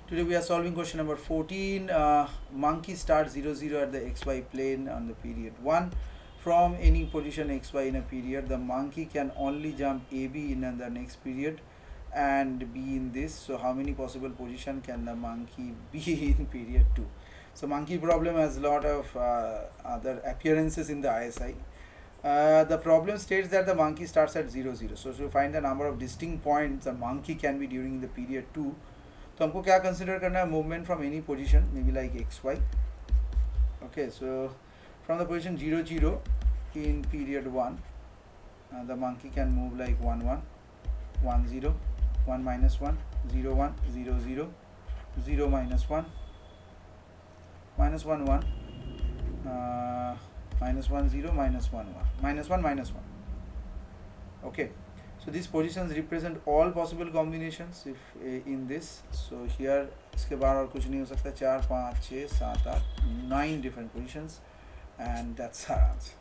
Today we are solving question number 14. Monkey starts 0 0 at the xy plane on the period 1. From any position xy in a period, the monkey can only jump AB in the next period and be in this. So how many possible position can the monkey be in period 2? So monkey problem has a lot of other appearances in the ISI. The problem states that the monkey starts at 0 0. So to find the number of distinct points the monkey can be during the period 2, तो हमको क्या consider करना है, movement from any position may be like X Y. Okay, so from the position 0 0 in period 1, the monkey can move like 1 1 1 0 1 minus 1 0 1 0 0 0 minus 1 minus 1 1 minus 1 0 minus 1 1 minus 1 minus 1. Okay, so these positions represent all possible combinations if in this. So here इसके बाद और कुछ नहीं हो सकता. 4 5 6 7 8 9 different positions, and that's our answer.